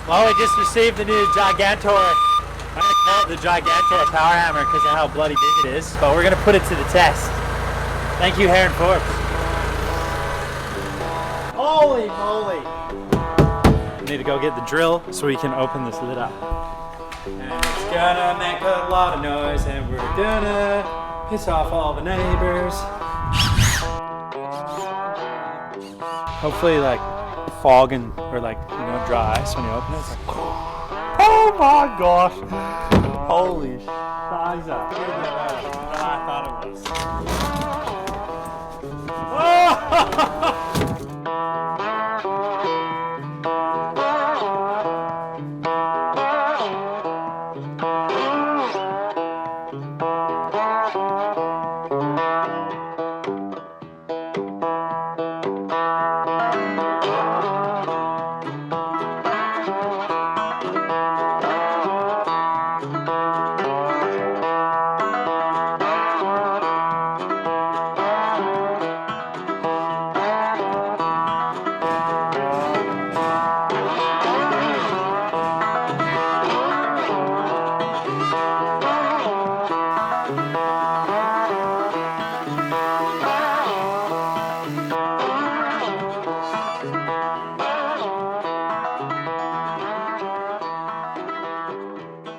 Well, we just received the new Gigantor. I'm gonna call it the Gigantor power hammer because of how bloody big it is. But we're gonna put it to the test. Thank you, Heron Forbes. Holy moly! We need to go get the drill so we can open this lid up. And it's gonna make a lot of noise, and we're gonna piss off all the neighbors. Hopefully, like fog and or like dry ice when you open it. It's like, oh my gosh! Holy shiza! Bigger than I thought it was. Oh!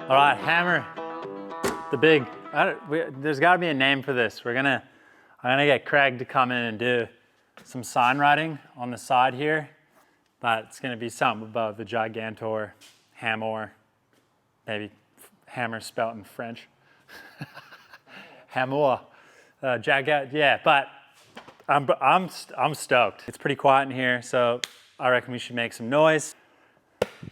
All right, hammer, the big, there's gotta be a name for this. I'm gonna get Craig to come in and do some sign writing on the side here, but it's gonna be something about the Gigantor, hammer, maybe hammer spelt in French. Hammer, yeah, but I'm stoked. It's pretty quiet in here, so I reckon we should make some noise.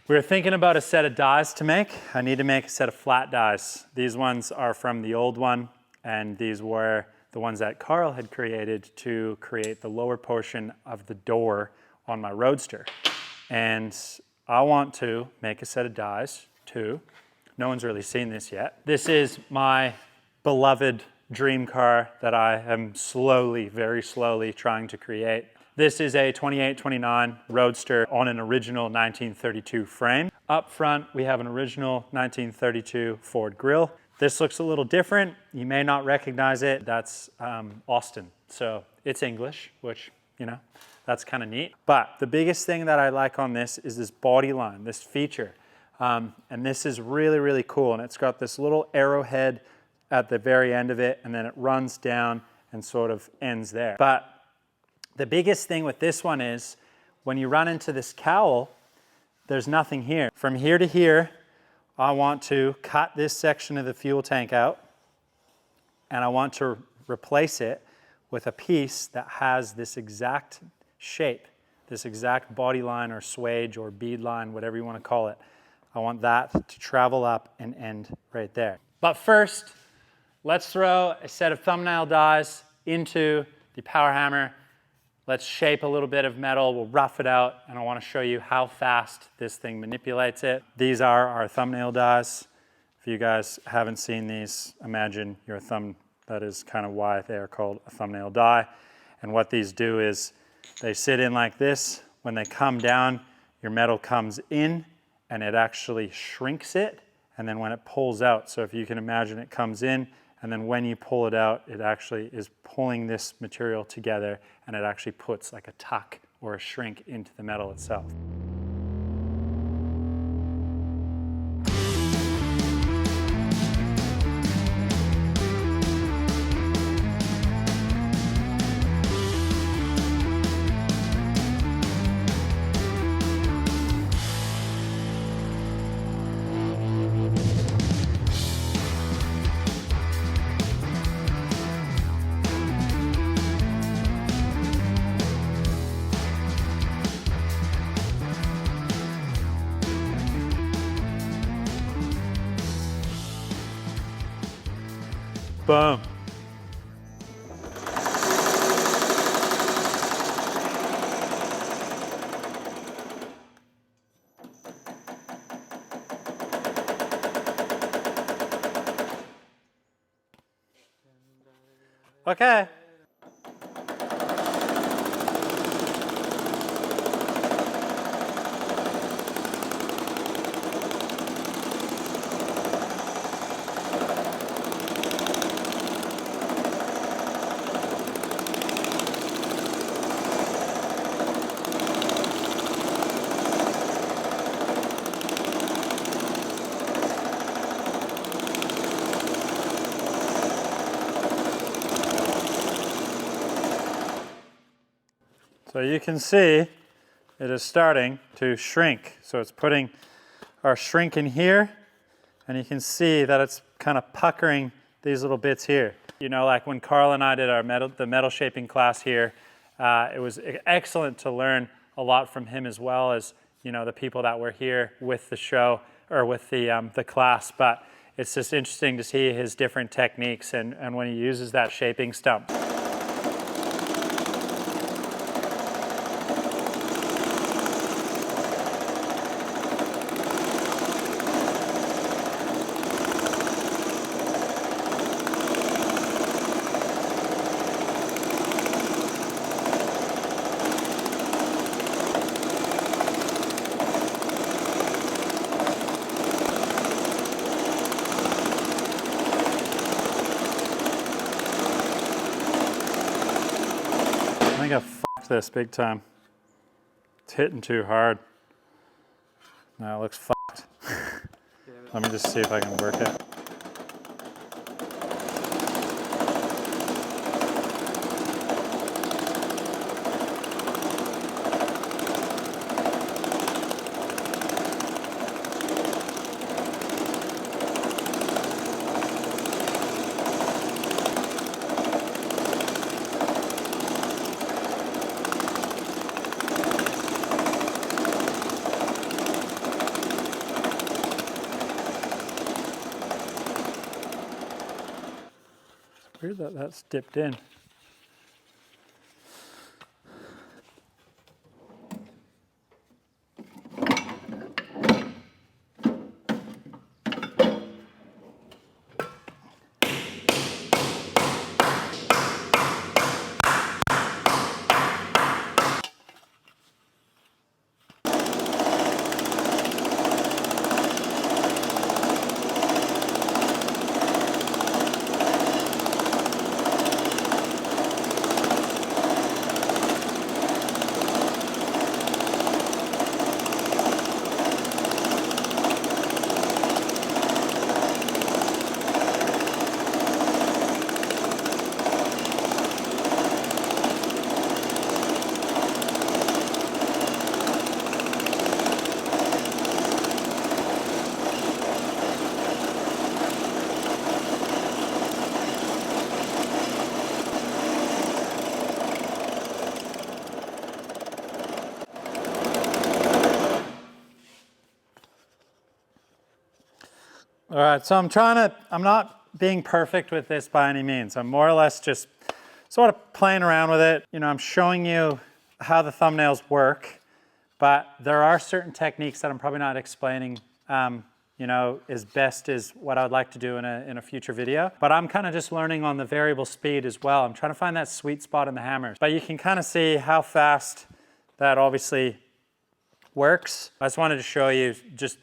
We were thinking about a set of dies to make. I need to make a set of flat dies. These ones are from the old one, and these were the ones that Carl had created to create the lower portion of the door on my Roadster. And I want to make a set of dies too. No one's really seen this yet. This is my beloved dream car that I am slowly, very slowly trying to create. This is a 2829 Roadster on an original 1932 frame. Up front, we have an original 1932 Ford grille. This looks a little different. You may not recognize it. That's Austin, so it's English, which, that's kind of neat. But the biggest thing that I like on this is this body line, this feature. And this is really, really cool. And it's got this little arrowhead at the very end of it, and then it runs down and sort of ends there. But the biggest thing with this one is when you run into this cowl, there's nothing here. From here to here, I want to cut this section of the fuel tank out, and I want to replace it with a piece that has this exact shape, this exact body line or swage or bead line, whatever you want to call it. I want that to travel up and end right there. But first, let's throw a set of thumbnail dies into the power hammer. Let's shape a little bit of metal, we'll rough it out, and I want to show you how fast this thing manipulates it. These are our thumbnail dies. If you guys haven't seen these, imagine your thumb. That is kind of why they are called a thumbnail die. And what these do is they sit in like this. When they come down, your metal comes in and it actually shrinks it. And then when it pulls out, so if you can imagine, it comes in, and then when you pull it out, it actually is pulling this material together, and it actually puts like a tuck or a shrink into the metal itself. Boom. Okay. So you can see it is starting to shrink. So it's putting our shrink in here, and you can see that it's kind of puckering these little bits here. You know, like when Carl and I did our the metal shaping class here, it was excellent to learn a lot from him, as well as, you know, the people that were here with the show or with the class. But it's just interesting to see his different techniques and when he uses that shaping stump. I think I fucked this big time. It's hitting too hard. Now it looks fucked. Let me just see if I can work it. Weird that that's dipped in. All right, so I'm not being perfect with this by any means. I'm more or less just sort of playing around with it. You know, I'm showing you how the thumbnails work, but there are certain techniques that I'm probably not explaining, you know, as best as what I would like to do in a future video. But I'm kind of just learning on the variable speed as well. I'm trying to find that sweet spot in the hammers. But you can kind of see how fast that obviously works. I just wanted to show you just,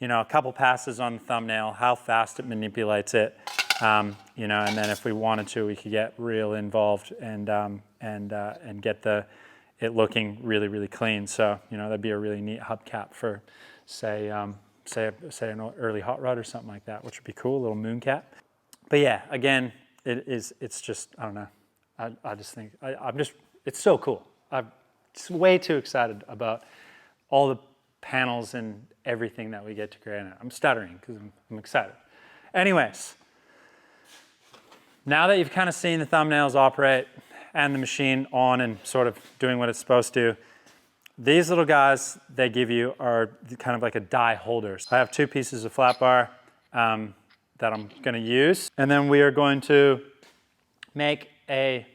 you know, a couple passes on the thumbnail, how fast it manipulates it, you know, and then if we wanted to, we could get real involved and get it looking really, really clean. So, you know, that'd be a really neat hubcap for, say an early hot rod or something like that, which would be cool, a little moon cap. But yeah, again, it's just, I don't know. I just think, it's so cool. I'm just way too excited about all the panels and everything that we get to create. I'm stuttering because I'm excited. Anyways, now that you've kind of seen the thumbnails operate and the machine on and sort of doing what it's supposed to, these little guys they give you are kind of like a die holders. I have 2 pieces of flat bar that I'm going to use, and then we are going to make a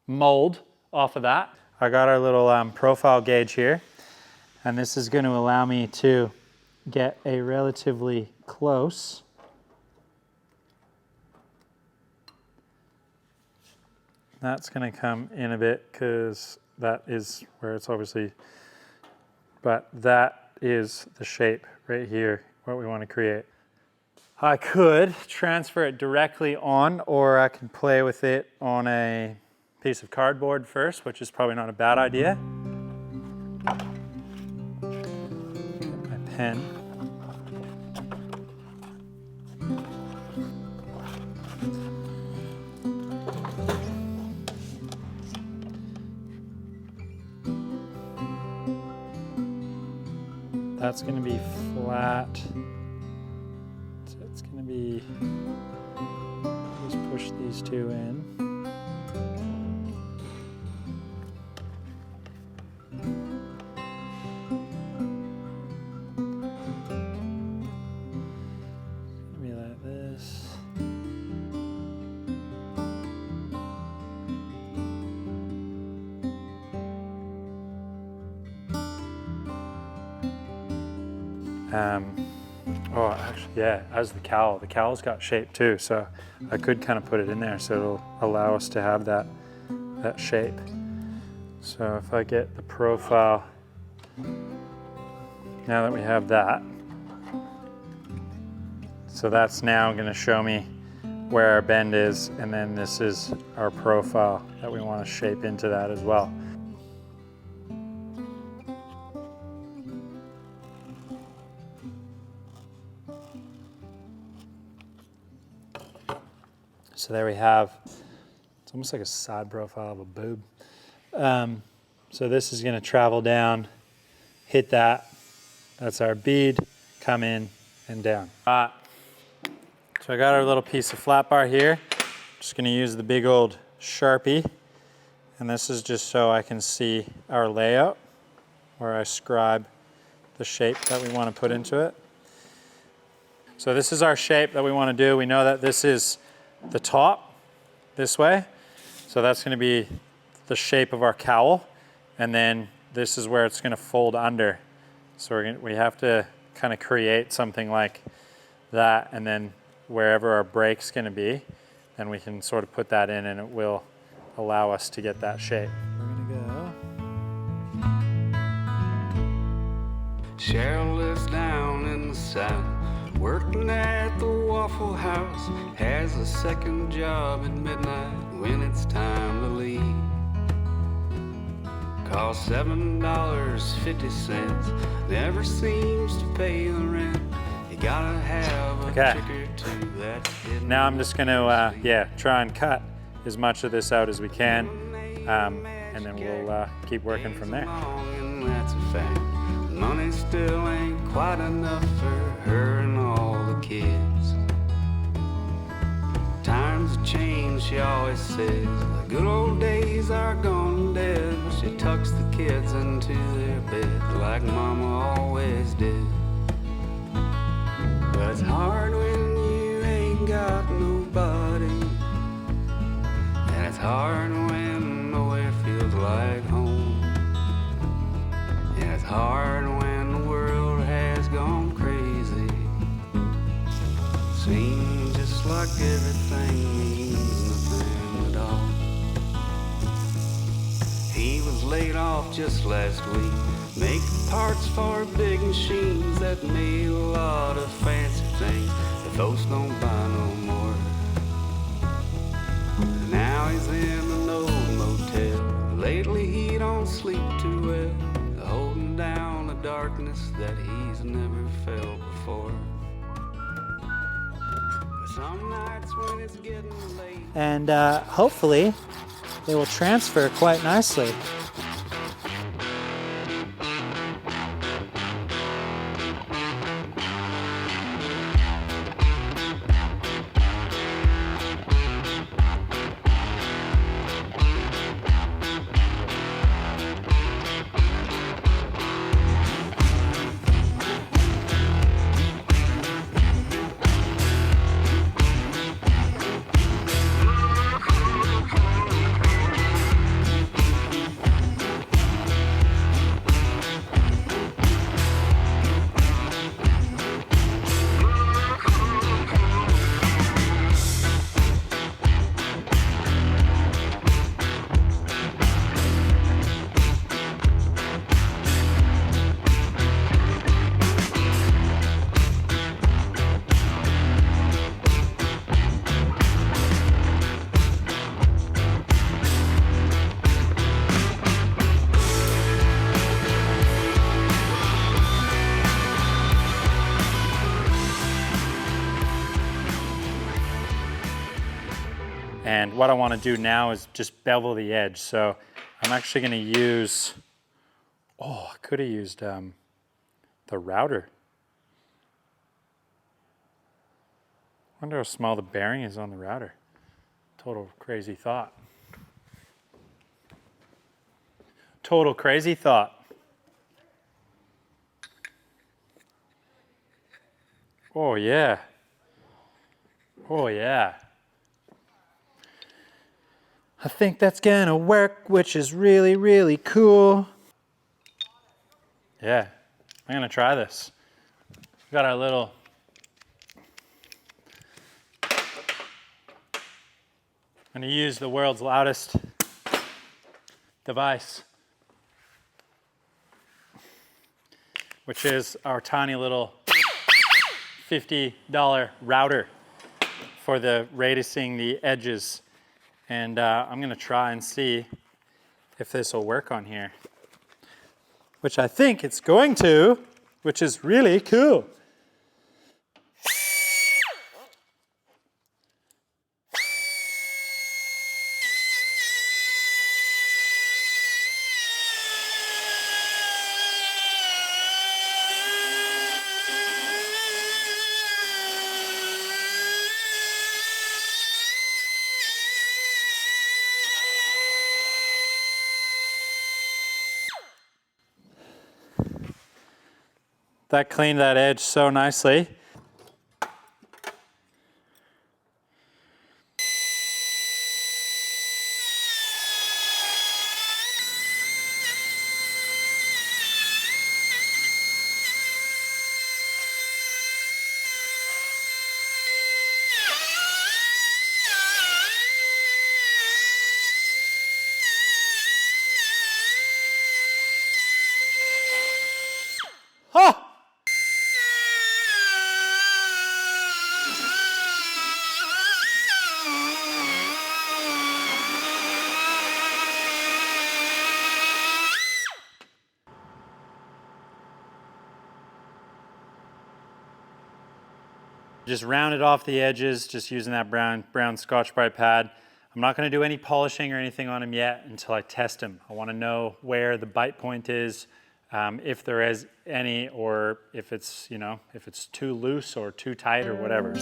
mold off of that. I got our little profile gauge here, and this is going to allow me to get a relatively close that's going to come in a bit because that is where it's obviously, but that is the shape right here, what we want to create. I could transfer it directly on, or I can play with it on a piece of cardboard first, which is probably not a bad idea. My pen. that's going to be flat. So it's going to be, just push these two in. Maybe like this. Oh, actually, yeah, as the cowl's got shape too, so I could kind of put it in there so it'll allow us to have that shape. So if I get the profile, now that we have that, so that's now going to show me where our bend is, and then this is our profile that we want to shape into that as well. So there we have, it's almost like a side profile of a boob. So this is going to travel down, hit that. That's our bead, come in and down. So I got our little piece of flat bar here. Just going to use the big old Sharpie. And this is just so I can see our layout, where I scribe the shape that we want to put into it. So this is our shape that we want to do. We know that this is the top this way, so that's going to be the shape of our cowl, and then this is where it's going to fold under. So we have to kind of create something like that, and then wherever our break's going to be, then we can sort of put that in, and it will allow us to get that shape. We're going to go. Cheryl lives down in the south, working at the Waffle House, has a second job at midnight when it's time to leave. Costs $7.50, never seems to pay the rent. You gotta have a chick or two that didn't. Now I'm just gonna try and cut as much of this out as we can, and then we'll keep working from there. And that's a fact. Money still ain't quite enough for her and all the kids. Times have changed, she always says. The good old days are gone and dead. But she tucks the kids into their bed like Mama always did. But it's hard when you ain't got nobody, and it's hard when nowhere feels like home. And it's hard when the world has gone crazy. Seems just like everything means nothing at all. He was laid off just last week, making parts for big machines that made a lot of fancy things that folks don't buy no more. Now he's in an old motel. Lately he don't sleep too well, holding down a darkness that he's never felt before. But some nights when it's getting late, And hopefully they will transfer quite nicely. And what I want to do now is just bevel the edge. So I'm actually going to use, I could have used The router. Wonder how small the bearing is on the router. Total crazy thought. Total crazy thought. Oh yeah. Oh yeah. I think that's gonna work, which is really, really cool. Yeah, I'm gonna try this. We got our little I'm gonna use the world's loudest device, which is our tiny little $50 router for the radiusing the edges. And I'm gonna try and see if this will work on here, which I think it's going to, which is really cool. That cleaned that edge so nicely. Oh! Just rounded off the edges, just using that brown Scotch-Brite pad. I'm not gonna do any polishing or anything on them yet until I test them. I wanna know where the bite point is, if there is any, or if it's, you know, if it's too loose or too tight or whatever.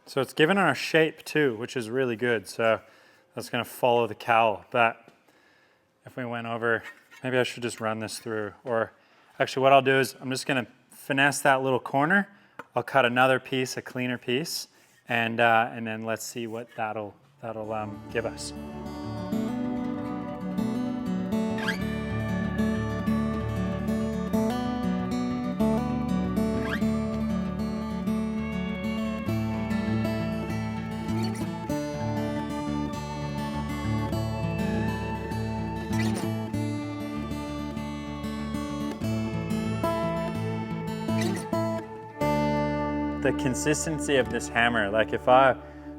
So it's given our shape too, which is really good. So that's gonna follow the cowl. But if we went over, maybe I should just run this through. Or actually what I'll do is I'm just gonna finesse that little corner. I'll cut another piece, a cleaner piece, and then let's see what that'll give us. The consistency of this hammer, like if I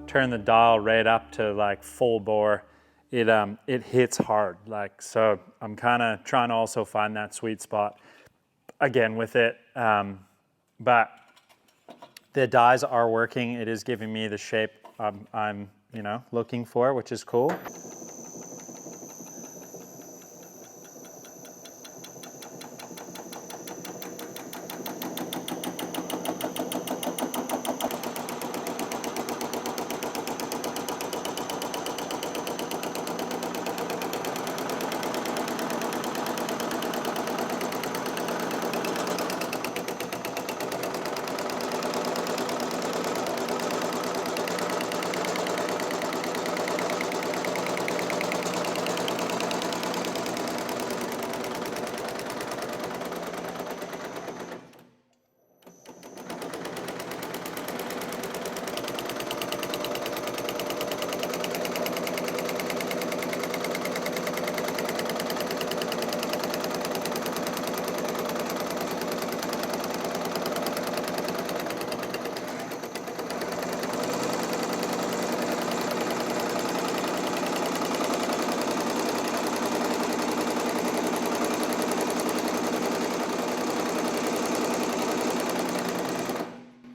turn the dial right up to like full bore, it hits hard. Like, so I'm kind of trying to also find that sweet spot again with it. But the dies are working. It is giving me the shape I'm looking for, which is cool.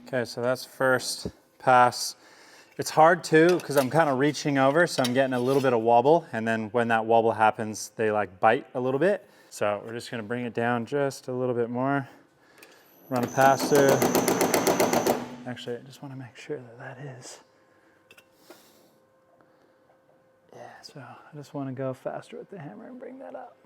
Okay, so that's first pass. It's hard too, because I'm kind of reaching over, so I'm getting a little bit of wobble, and then when that wobble happens, they like bite a little bit. So we're just gonna bring it down just a little bit more. Run a pass through. Actually, I just wanna make sure that that is. Yeah, so I just wanna go faster with the hammer and bring that up.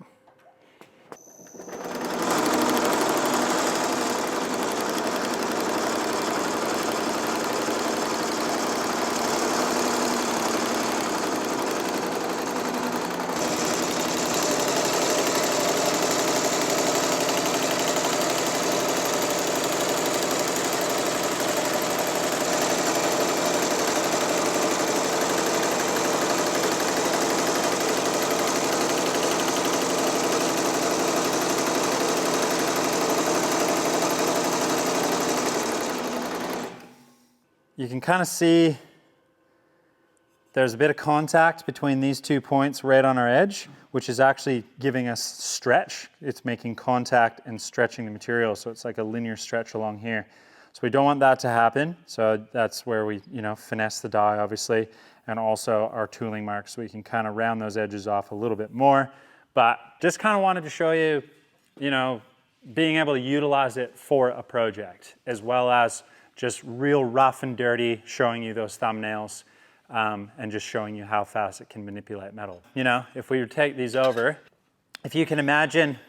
You can kind of see there's a bit of contact between these 2 points right on our edge, which is actually giving us stretch. It's making contact and stretching the material, so it's like a linear stretch along here. So we don't want that to happen, so that's where we finesse the die, obviously, and also our tooling marks, so we can kind of round those edges off a little bit more. But just kind of wanted to show you, being able to utilize it for a project, as well as just real rough and dirty, showing you those thumbnails and just showing you how fast it can manipulate metal. If we take these over, if you can imagine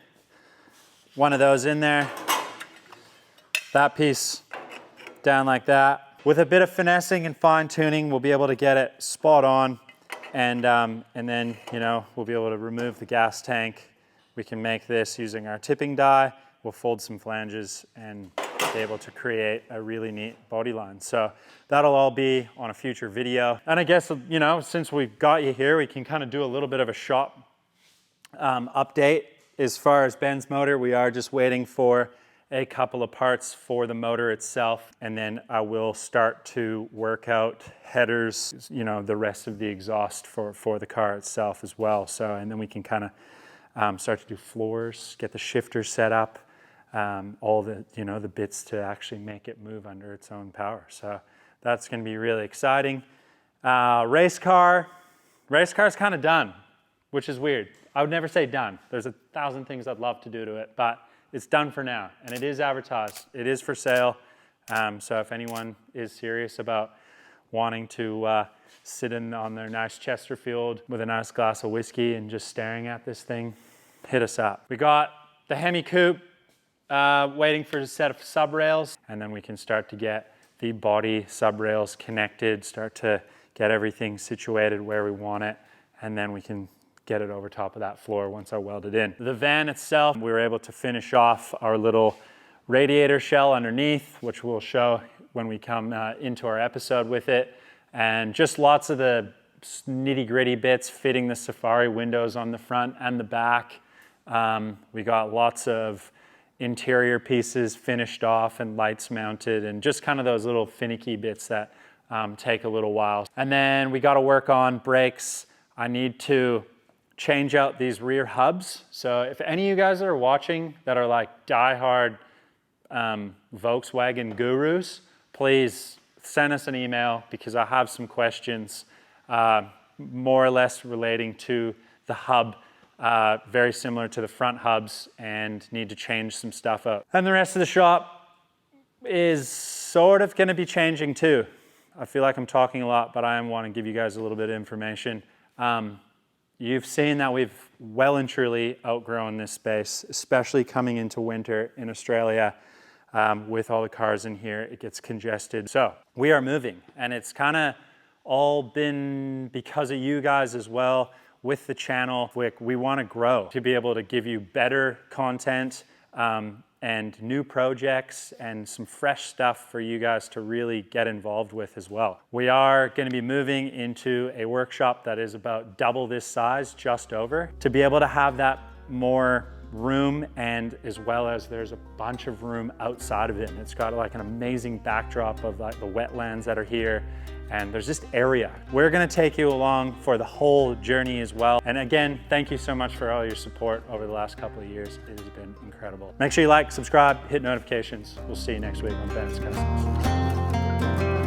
one of those in there, that piece down like that. With a bit of finessing and fine tuning, we'll be able to get it spot on, and then we'll be able to remove the gas tank. We can make this using our tipping die. We'll fold some flanges and be able to create a really neat body line. So that'll all be on a future video. And I guess, since we've got you here, we can kind of do a little bit of a shop update. As far as Ben's motor, we are just waiting for a couple of parts for the motor itself, and then I will start to work out headers, the rest of the exhaust for the car itself as well. So, and then we can kind of start to do floors, get the shifter set up, all the, the bits to actually make it move under its own power. So that's going to be really exciting. Race car's kind of done, which is weird. I would never say done. There's 1,000 things I'd love to do to it, but it's done for now, and it is advertised. It is for sale. So if anyone is serious about wanting to sit on their nice Chesterfield with a nice glass of whiskey and just staring at this thing, hit us up. We got the Hemi Coupe waiting for a set of sub rails, and then we can start to get the body sub rails connected, start to get everything situated where we want it, and then we can get it over top of that floor once I weld it in. The van itself, we were able to finish off our little radiator shell underneath, which we'll show when we come into our episode with it, and just lots of the nitty-gritty bits fitting the Safari windows on the front and the back. We got lots of interior pieces finished off and lights mounted, and just kind of those little finicky bits that take a little while. And then we got to work on brakes, I need to change out these rear hubs. So if any of you guys that are watching that are like diehard Volkswagen gurus, please send us an email because I have some questions more or less relating to the hub, very similar to the front hubs, and need to change some stuff out. And the rest of the shop is sort of going to be changing too. I feel like I'm talking a lot, but I want to give you guys a little bit of information. You've seen that we've well and truly outgrown this space, especially coming into winter in Australia. With all the cars in here, it gets congested. So we are moving, and it's kind of all been because of you guys as well with the channel. We want to grow to be able to give you better content and new projects and some fresh stuff for you guys to really get involved with as well. We are going to be moving into a workshop that is about double this size, just over, to be able to have that more room, and as well as there's a bunch of room outside of it, and it's got like an amazing backdrop of like the wetlands that are here, and there's just area. We're gonna take you along for the whole journey as well. And again, thank you so much for all your support over the last couple of years. It has been incredible. Make sure you like, subscribe, hit notifications. We'll see you next week on Ben's Customs.